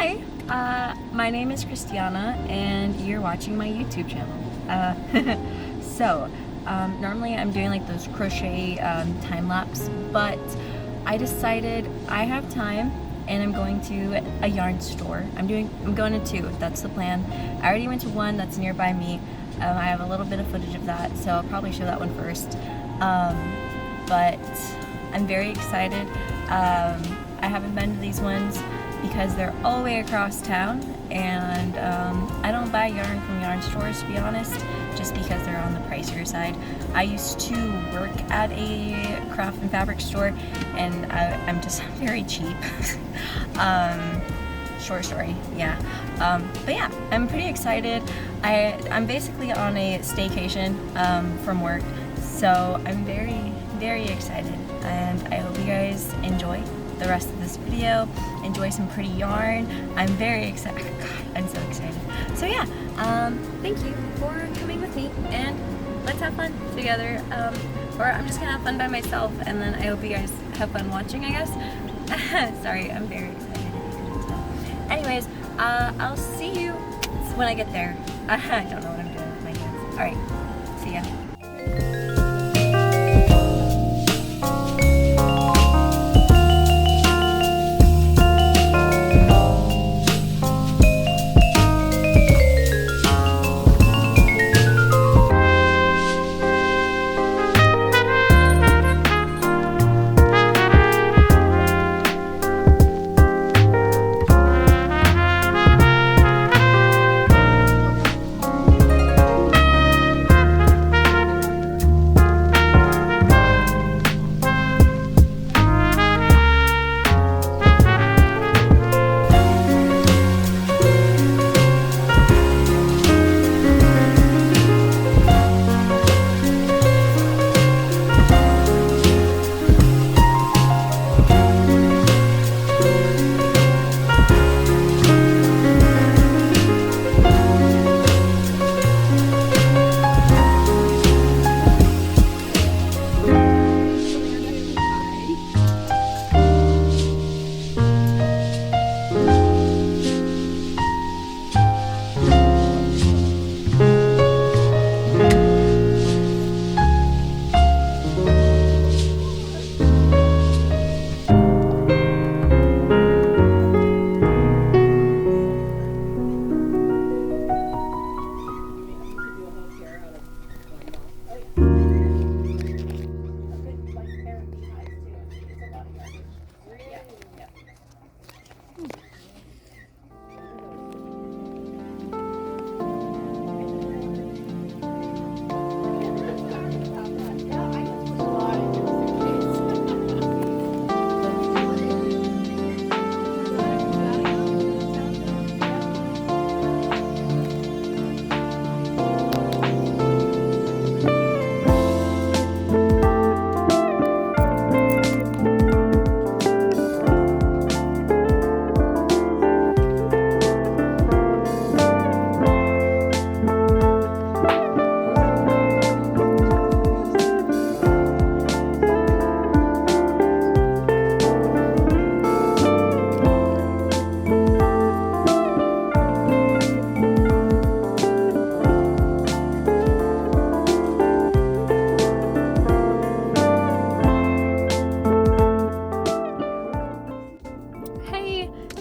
Hi, my name is Christiana, and you're watching my YouTube channel. Normally I'm doing like those crochet time lapse, but I decided I have time, and I'm going to a yarn store. I'm going to two. That's the plan. I already went to one that's nearby me. I have a little bit of footage of that, so I'll probably show that one first. But I'm very excited. I haven't been to these ones because they're all the way across town, and I don't buy yarn from yarn stores, to be honest, just because they're on the pricier side. I used to work at a craft and fabric store, and I'm just very cheap. Short story, yeah. But yeah, I'm pretty excited. I'm basically on a staycation from work, so I'm very, very excited, and I hope you guys enjoy the rest of this video, enjoy some pretty yarn. I'm very excited. God, I'm so excited. So yeah, thank you for coming with me, and let's have fun together. Or I'm just gonna have fun by myself, and then I hope you guys have fun watching, I guess. Sorry, I'm very excited if you couldn't tell. Anyways, I'll see you when I get there. I don't know what I'm doing with my hands. Alright, see ya.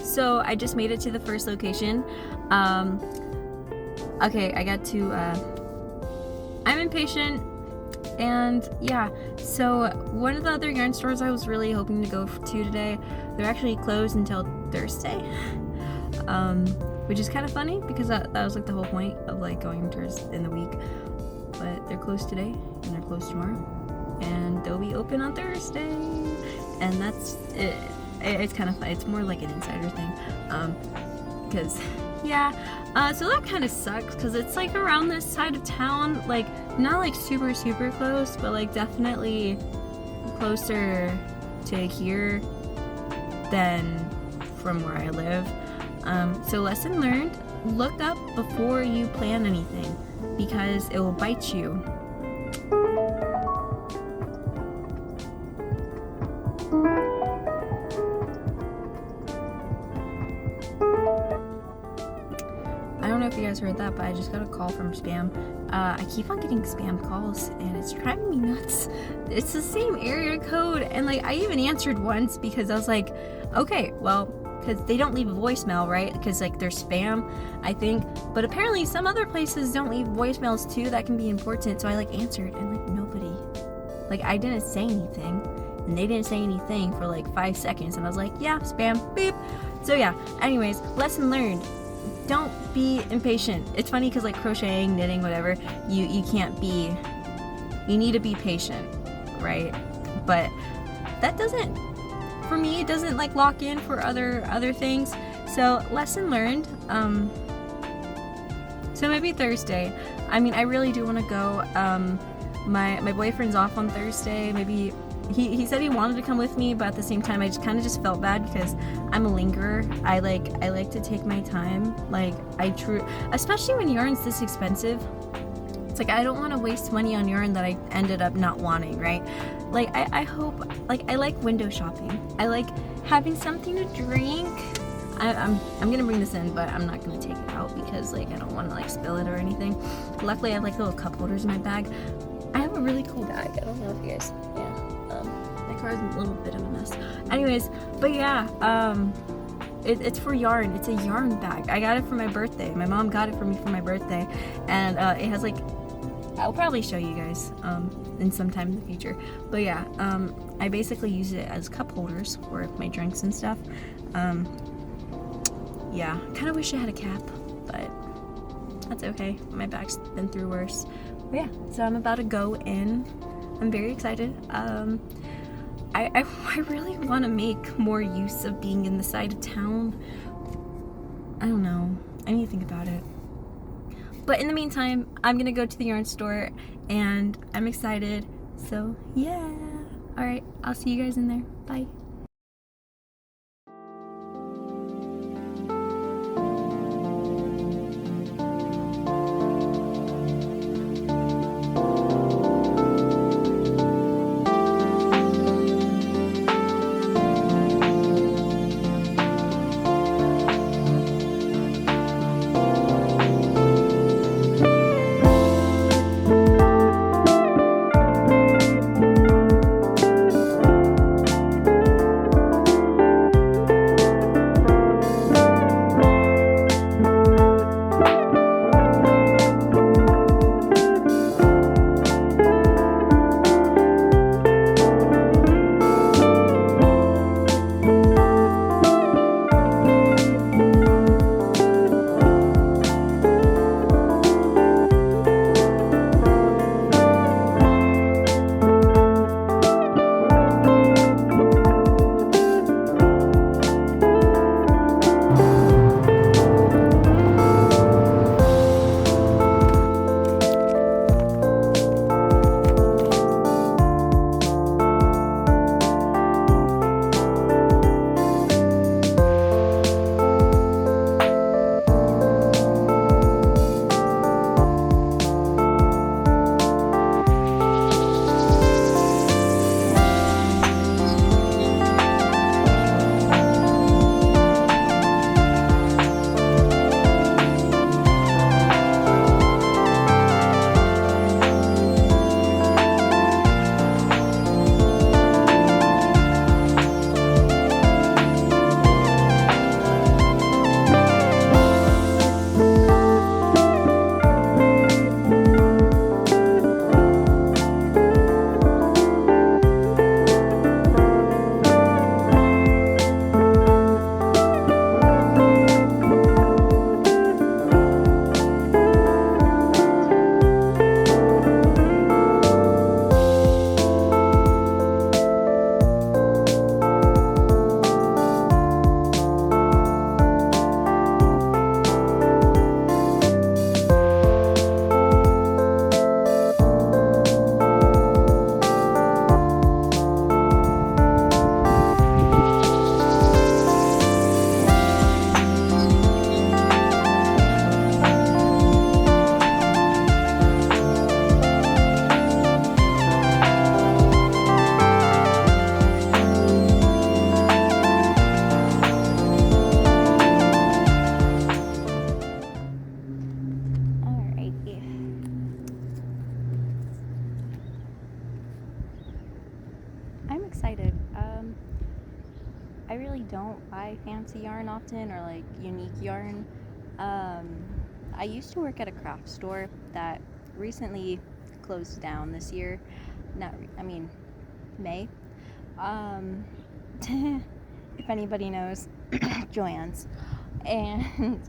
So I just made it to the first location. Okay, I got to, I'm impatient, and yeah, so one of the other yarn stores I was really hoping to go to today, they're actually closed until Thursday, which is kind of funny because that was like the whole point of like going towards in the week, but they're closed today, and they're closed tomorrow, and they'll be open on Thursday, and that's it. It's kind of fun. It's more like an insider thing, because yeah, so that kind of sucks because it's like around this side of town, like not like super close, but like definitely closer to here than from where I live. So lesson learned, look up before you plan anything because it will bite you. don't know if you guys heard that, but I just got a call from spam. I keep on getting spam calls, and it's driving me nuts. It's the same area code, and like I even answered once because I was like, okay, well, because they don't leave a voicemail, right? Because like they're spam, I think. But apparently some other places don't leave voicemails too. That can be important. So I like answered, and like nobody, like I didn't say anything, and they didn't say anything for like 5 seconds, and I was like, yeah, spam, beep. So yeah. Anyways, lesson learned. Don't be impatient. It's funny because like crocheting, knitting, whatever, you can't be, you need to be patient, right? But that doesn't, for me, it doesn't like lock in for other things. So lesson learned. So maybe Thursday. I mean, I really do want to go. My boyfriend's off on Thursday. Maybe he said he wanted to come with me, but at the same time, I just kind of just felt bad because I'm a lingerer. I like to take my time. Like especially when yarn's this expensive. It's like I don't want to waste money on yarn that I ended up not wanting, right? Like I hope, like I like window shopping. I like having something to drink. I'm gonna bring this in, but I'm not gonna take it out because like I don't want to like spill it or anything. Luckily, I have like little cup holders in my bag. I have a really cool bag. I don't know if you guys, my car is a little bit of a mess. Anyways, but yeah, it's for yarn. It's a yarn bag. I got it for my birthday. My mom got it for me for my birthday, and it has like, I'll probably show you guys in some time in the future. But yeah, I basically use it as cup holders for my drinks and stuff. Yeah, kind of wish I had a cap, but that's okay. My bag's been through worse. But yeah, so I'm about to go in. I'm very excited. I really want to make more use of being in the side of town. I don't know. I need to think about it. But in the meantime, I'm gonna go to the yarn store, and I'm excited. So yeah. All right, I'll see you guys in there. Bye. buy fancy yarn often, or like unique yarn. I used to work at a craft store that recently closed down this year. May. If anybody knows, Joann's. And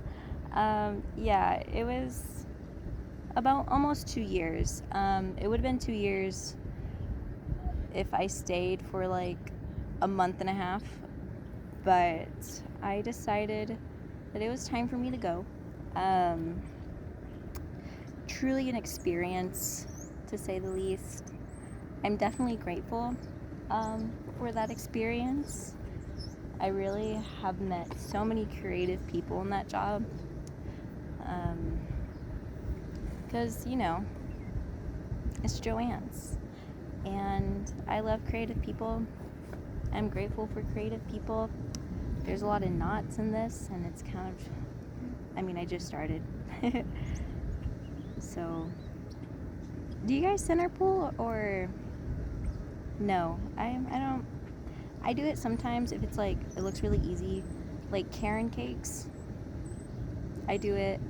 yeah, it was about almost 2 years. It would have been 2 years if I stayed for like a month and a half, but I decided that it was time for me to go. Truly an experience, to say the least. I'm definitely grateful for that experience. I really have met so many creative people in that job. Because, it's Joann's. And I love creative people. I'm grateful for creative people. There's a lot of knots in this, and it's kind of, I just started. So, do you guys center pull or no? I don't. I do it sometimes if it's like, it looks really easy, like Karen cakes. I do it.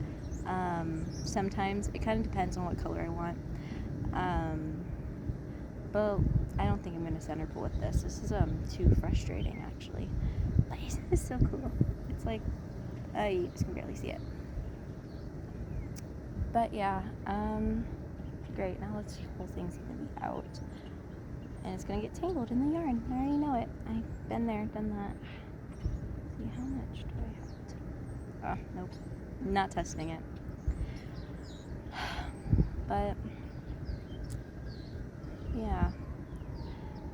Sometimes it kind of depends on what color I want. But I don't think I'm gonna center pull with this. This is too frustrating actually. But isn't this so cool? It's like you just can barely see it. But yeah, great. Now this whole thing's gonna be out, and it's gonna get tangled in the yarn. I already know it. I've been there, done that. See, how much do I have to? Oh, nope. Not testing it. But yeah,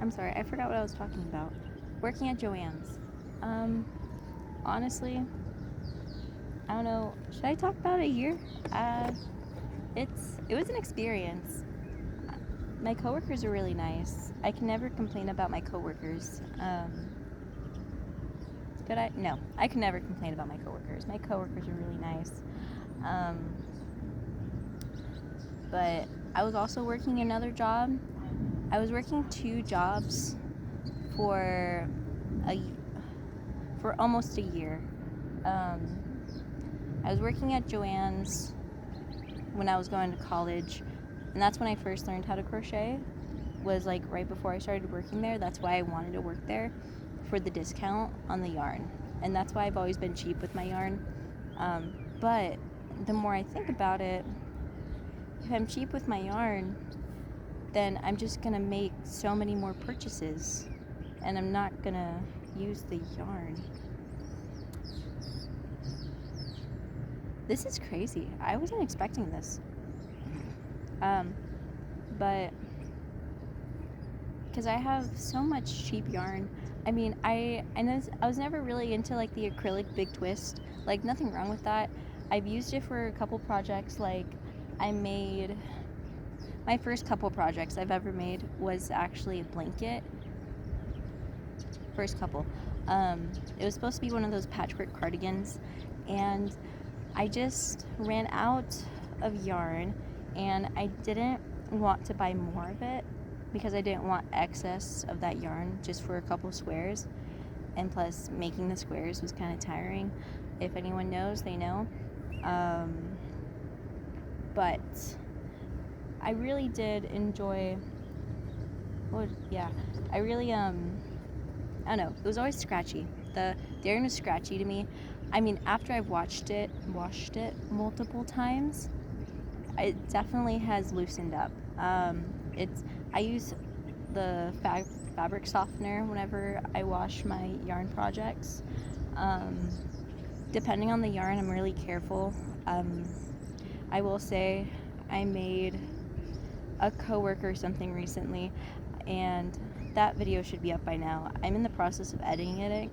I'm sorry, I forgot what I was talking about. Working at Joann's. Honestly, I don't know. Should I talk about a year? It was an experience. My coworkers are really nice. I can never complain about my coworkers. No, I can never complain about my coworkers. My coworkers are really nice. But I was also working another job. I was working 2 jobs for almost a year. I was working at Joann's when I was going to college, and that's when I first learned how to crochet, was like right before I started working there. That's why I wanted to work there, for the discount on the yarn, and that's why I've always been cheap with my yarn. But the more I think about it, if I'm cheap with my yarn, then I'm just gonna make so many more purchases, and I'm not gonna use the yarn. This is crazy. I wasn't expecting this. But because I have so much cheap yarn. I was never really into like the acrylic big twist. Like, nothing wrong with that. I've used it for a couple projects. Like, my first couple projects I've ever made was actually a blanket. First couple. It was supposed to be one of those patchwork cardigans, and I just ran out of yarn, and I didn't want to buy more of it because I didn't want excess of that yarn just for a couple squares, and plus making the squares was kind of tiring. If anyone knows, they know. But I really did enjoy, I really, I don't know, it was always scratchy. The yarn was scratchy to me. After I've washed it multiple times, it definitely has loosened up. I use the fabric softener whenever I wash my yarn projects. Depending on the yarn, I'm really careful. I will say I made a coworker something recently, and that video should be up by now. I'm in the process of editing it.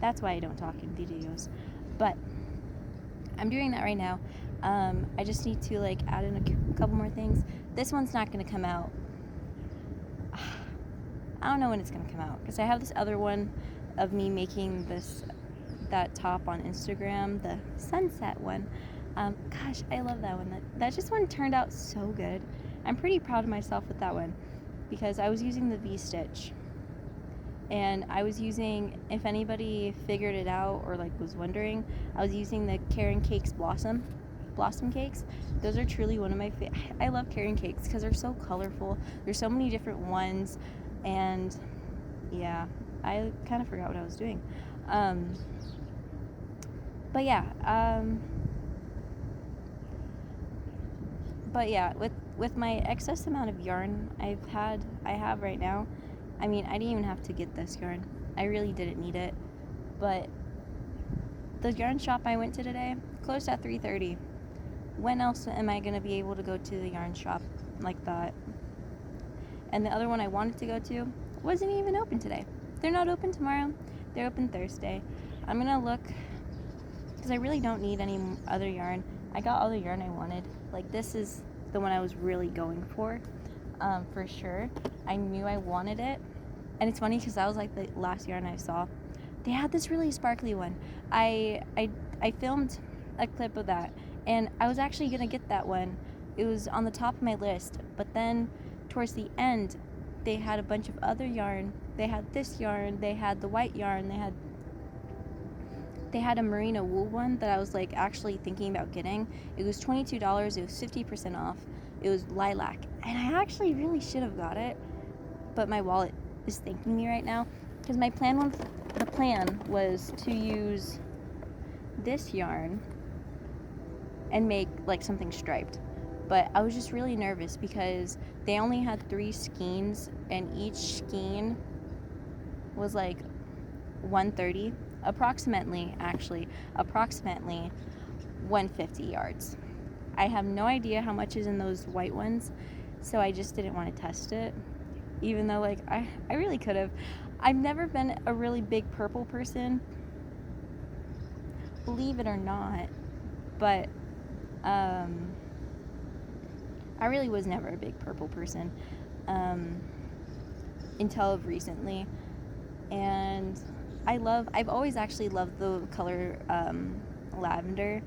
That's why I don't talk in videos, but I'm doing that right now. I just need to add in a couple more things. This one's not going to come out. I don't know when it's going to come out, because I have this other one of me making that top on Instagram, the sunset one. Gosh, I love that one. That just one turned out so good. I'm pretty proud of myself with that one, because I was using the V-stitch. And I was using, if anybody figured it out or like was wondering, I was using the Karen Cakes Blossom cakes. Those are truly one of my I love Karen Cakes because they're so colorful. There's so many different ones, and yeah, I kind of forgot what I was doing. But yeah, with my excess amount of yarn I have right now, I mean, I didn't even have to get this yarn. I really didn't need it. But the yarn shop I went to today closed at 3:30. When else am I going to be able to go to the yarn shop like that? And the other one I wanted to go to wasn't even open today. They're not open tomorrow. They're open Thursday. I'm going to look, because I really don't need any other yarn. I got all the yarn I wanted. Like, this is the one I was really going for sure. I knew I wanted it. And it's funny because that was like the last yarn I saw. They had this really sparkly one. I filmed a clip of that, and I was actually going to get that one. It was on the top of my list. But then towards the end, they had a bunch of other yarn. They had this yarn. They had the white yarn. They had a merino wool one that I was like actually thinking about getting. It was $22. It was 50% off. It was lilac, and I actually really should have got it, but my wallet is thanking me right now because the plan was to use this yarn and make like something striped. But I was just really nervous because they only had 3 skeins, and each skein was like 130, approximately 150 yards. I have no idea how much is in those white ones, so I just didn't want to test it, even though like I really could have. I've never been a really big purple person, believe it or not, but I really was never a big purple person until recently. And I've always actually loved the color lavender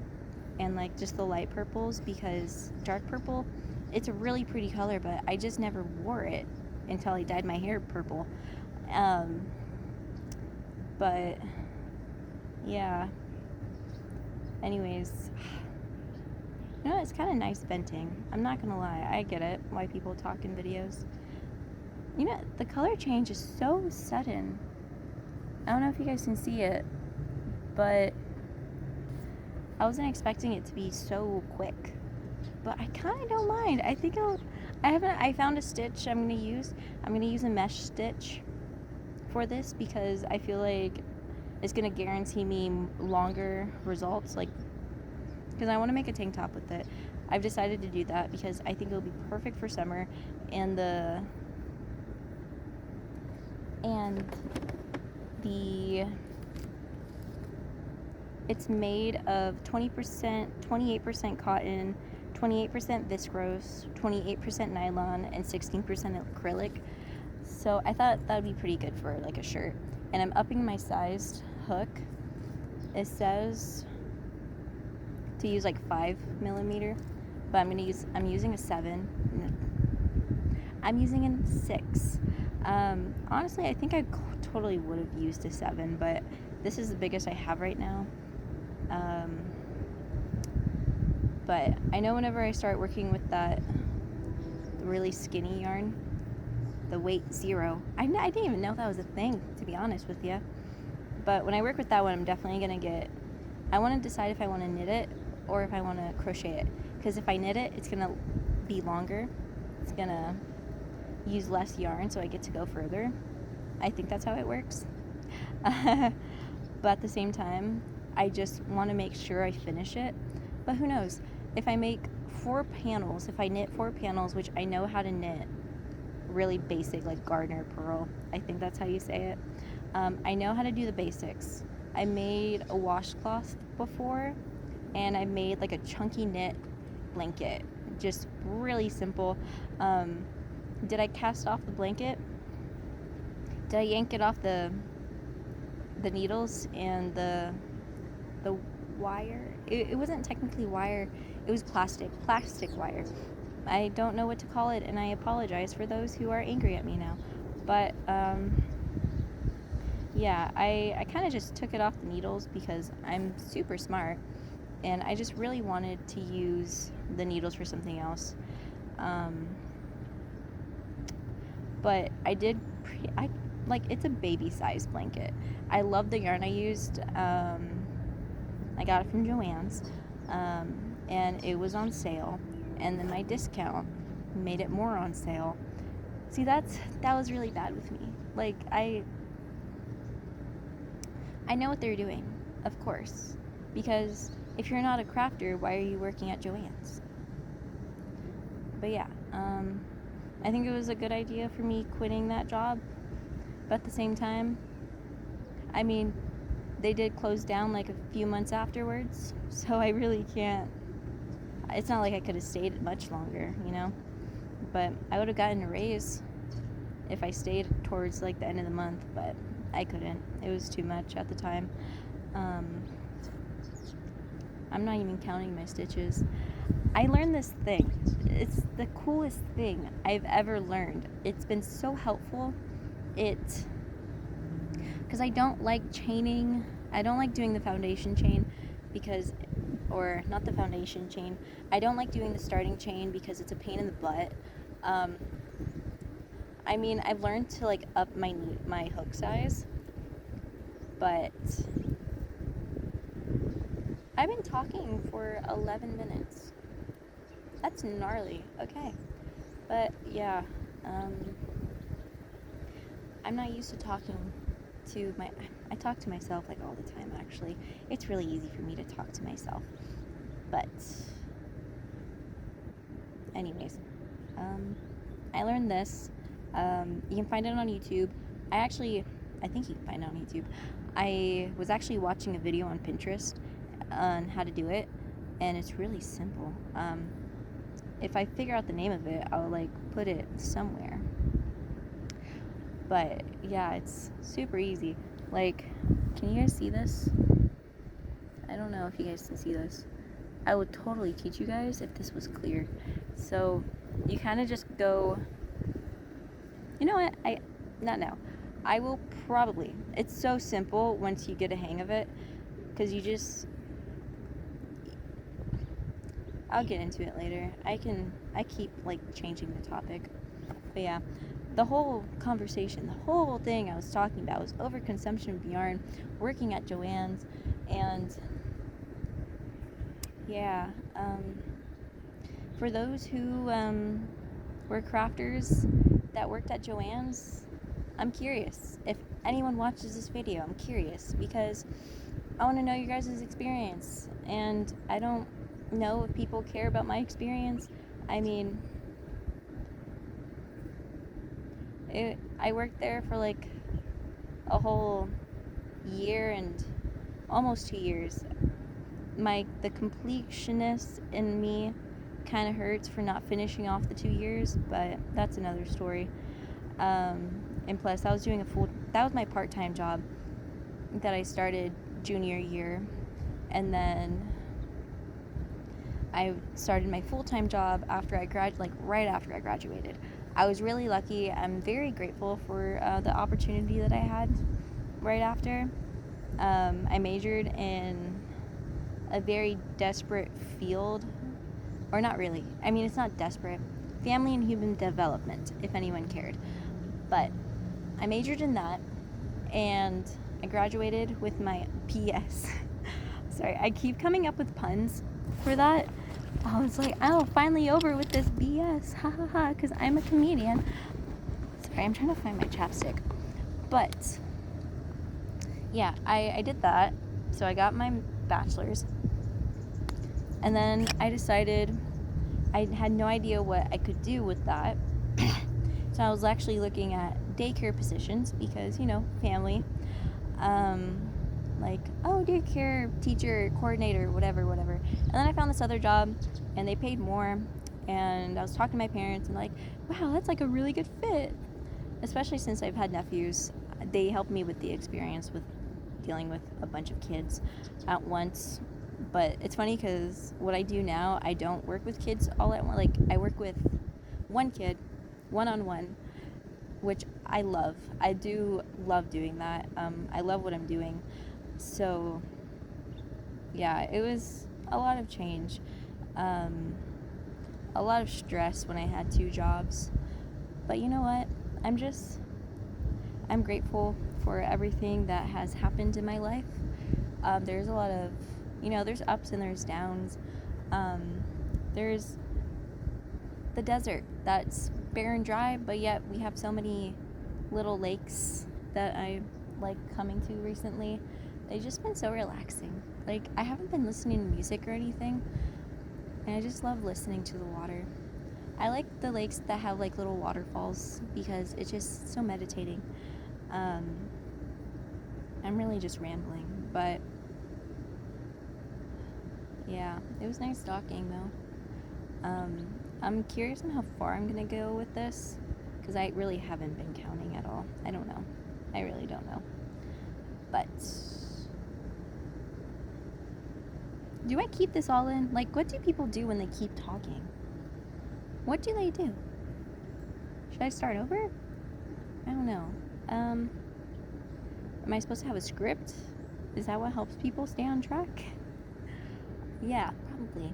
and like just the light purples, because dark purple, it's a really pretty color, but I just never wore it until I dyed my hair purple. But yeah, anyways, you know, it's kind of nice venting. I'm not gonna lie, I get it why people talk in videos. You know, the color change is so sudden. I don't know if you guys can see it, but I wasn't expecting it to be so quick. But I kind of don't mind. I think I found a stitch I'm gonna use. I'm gonna use a mesh stitch for this because I feel like it's gonna guarantee me longer results. Like, because I want to make a tank top with it. I've decided to do that because I think it'll be perfect for summer, and it's made of 28% cotton, 28% viscose, 28% nylon, and 16% acrylic. So I thought that would be pretty good for like a shirt. And I'm upping my sized hook. It says to use like 5mm, but I'm using a 7. I'm using a 6. Honestly, I think I totally would have used a 7, but this is the biggest I have right now. But I know whenever I start working with that really skinny yarn, the weight 0, I didn't even know that was a thing, to be honest with you. But when I work with that one, I'm definitely going to I want to decide if I want to knit it or if I want to crochet it. Because if I knit it, it's going to be longer. It's going to use less yarn, so I get to go further. I think that's how it works. But at the same time, I just want to make sure I finish it. But who knows? If I make 4 panels, if I knit 4 panels, which I know how to knit, really basic, like Gardner purl, I think that's how you say it. I know how to do the basics. I made a washcloth before, and I made like a chunky knit blanket. Just really simple. Did I cast off the blanket? Did I yank it off the needles and the wire? It wasn't technically wire. It was plastic wire. I don't know what to call it, and I apologize for those who are angry at me now. But yeah, I kind of just took it off the needles because I'm super smart, and I just really wanted to use the needles for something else. But I did, it's a baby size blanket. I love the yarn I used. I got it from Joann's, and it was on sale, and then my discount made it more on sale. See, that was really bad with me. Like, I know what they're doing, of course, because if you're not a crafter, why are you working at Joann's? But yeah, I think it was a good idea for me quitting that job, but at the same time, I mean, they did close down like a few months afterwards, so I really can't, it's not like I could have stayed much longer, you know, but I would have gotten a raise if I stayed towards like the end of the month, but I couldn't. It was too much at the time. I'm not even counting my stitches. I learned this thing. It's the coolest thing I've ever learned. It's been so helpful. Because I don't like chaining. I don't like doing the foundation chain or not the foundation chain. I don't like doing the starting chain because it's a pain in the butt. I mean, I've learned to like up my hook size, but I've been talking for 11 minutes. That's gnarly. Okay. But yeah, I'm not used to talking to I talk to myself like all the time, actually. It's really easy for me to talk to myself. But anyways, I learned this. You can find it on YouTube. I think you can find it on YouTube. I was actually watching a video on Pinterest on how to do it, and it's really simple. If I figure out the name of it, I'll like put it somewhere. But yeah, it's super easy. Like, can you guys see this? I don't know if you guys can see this. I would totally teach you guys if this was clear. So you kind of just go, you know what, not now. I will probably, it's so simple once you get a hang of it, because I'll get into it later. I keep like changing the topic. But yeah, the whole conversation, the whole thing I was talking about was overconsumption of yarn, working at Joann's, and yeah, for those who were crafters that worked at Joann's, I'm curious. If anyone watches this video, I'm curious because I want to know your guys' experience, and I don't know if people care about my experience. I mean, I worked there for like a whole year and almost 2 years. The completionist in me kind of hurts for not finishing off the 2 years, but that's another story. And plus, that was my part-time job that I started junior year, and then I started my full-time job right after I graduated. I was really lucky. I'm very grateful for the opportunity that I had right after. I majored in a very desperate field, or not really. I mean, it's not desperate. Family and human development, if anyone cared. But I majored in that, and I graduated with my BS. Sorry, I keep coming up with puns for that. I was like, oh, finally over with this BS, ha ha ha, because I'm a comedian. Sorry, I'm trying to find my chapstick. But yeah, I did that. So I got my bachelor's, and then I decided I had no idea what I could do with that. So I was actually looking at daycare positions because, family. Like, oh, daycare teacher, coordinator, whatever. And then I found this other job, and they paid more. And I was talking to my parents, and like, wow, that's like a really good fit. Especially since I've had nephews. They helped me with the experience with dealing with a bunch of kids at once. But it's funny because what I do now, I don't work with kids all at once. Like, I work with one kid, one-on-one, which I do love doing that. I love what I'm doing. So yeah, it was a lot of change, a lot of stress when I had 2 jobs. But you know what? I'm grateful for everything that has happened in my life. There's a lot of, there's ups and there's downs. There's the desert that's bare and dry, but yet we have so many little lakes that I like coming to recently. They've just been so relaxing. Like, I haven't been listening to music or anything, and I just love listening to the water. I like the lakes that have like little waterfalls because it's just so meditating. I'm really just rambling, but yeah, it was nice talking though. I'm curious on how far I'm gonna go with this because I really haven't been counting at all. I don't know. I really don't know. But do I keep this all in? Like, what do people do when they keep talking? What do they do? Should I start over? I don't know. Am I supposed to have a script? Is that what helps people stay on track? Yeah, probably.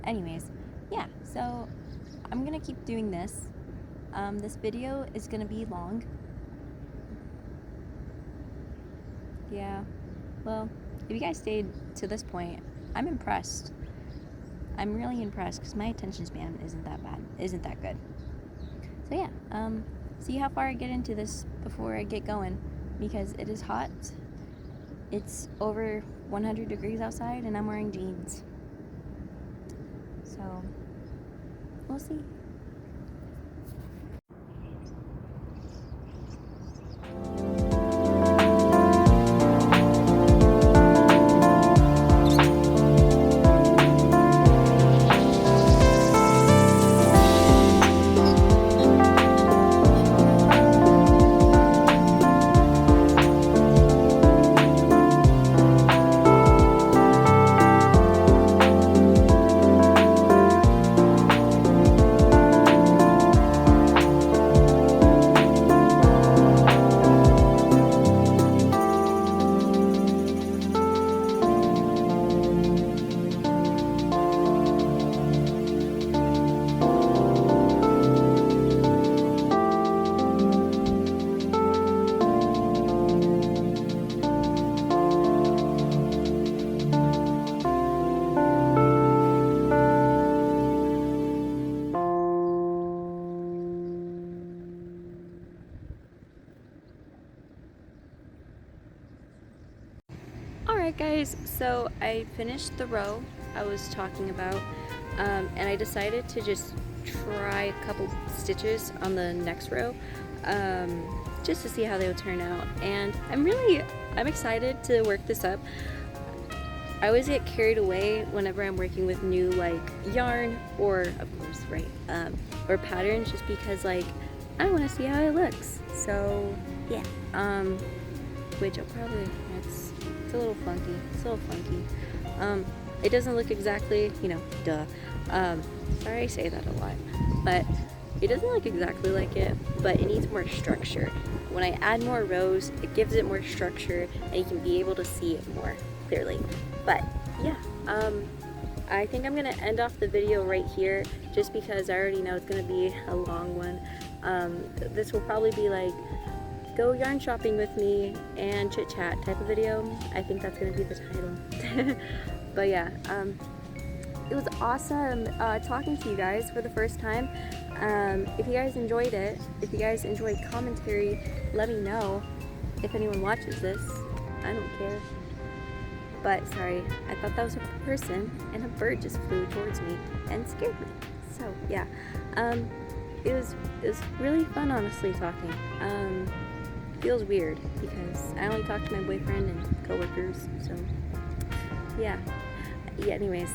Anyways, yeah, so I'm gonna keep doing this. This video is gonna be long. Yeah, well, if you guys stayed to this point, I'm impressed. I'm really impressed because my attention span isn't that good. So yeah, see how far I get into this before I get going, because it is hot. It's over 100 degrees outside and I'm wearing jeans. So, we'll see. Alright guys, so I finished the row I was talking about, and I decided to just try a couple stitches on the next row, just to see how they would turn out, and I'm excited to work this up. I always get carried away whenever I'm working with new like yarn or, of course, or patterns, just because like I want to see how it looks. So yeah, which I'll probably, it's a little funky. It doesn't look exactly, duh. Sorry I say that a lot, but it doesn't look exactly like it, but it needs more structure. When I add more rows, it gives it more structure and you can be able to see it more clearly. But yeah, I think I'm gonna end off the video right here just because I already know it's gonna be a long one. This will probably be like go yarn shopping with me and chit chat type of video. I think that's gonna be the title. But yeah, it was awesome talking to you guys for the first time. If you guys enjoyed it, if you guys enjoyed commentary, let me know. If anyone watches this, I don't care. But sorry, I thought that was a person and a bird just flew towards me and scared me. So yeah, it was really fun, honestly, talking. Feels weird because I only talk to my boyfriend and coworkers, so yeah. Anyways,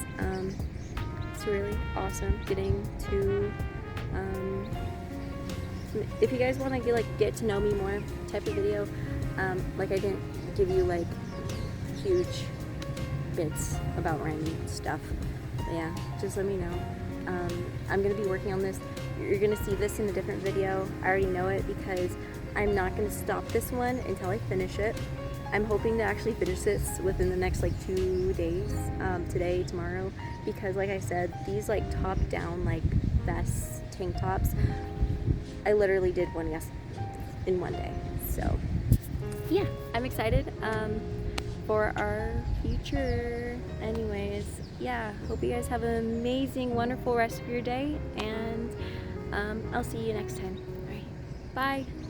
it's really awesome getting to if you guys want to get to know me more type of video, like I didn't give you like huge bits about random stuff, but yeah, just let me know. I'm gonna be working on this. You're gonna see this in a different video. I already know it because I'm not gonna stop this one until I finish it. I'm hoping to actually finish this within the next like 2 days, today, tomorrow, because like I said, these like top down like vests, tank tops, I literally did one in 1 day. So yeah, I'm excited for our future. Anyways, yeah, hope you guys have an amazing, wonderful rest of your day, and I'll see you next time. All right, bye.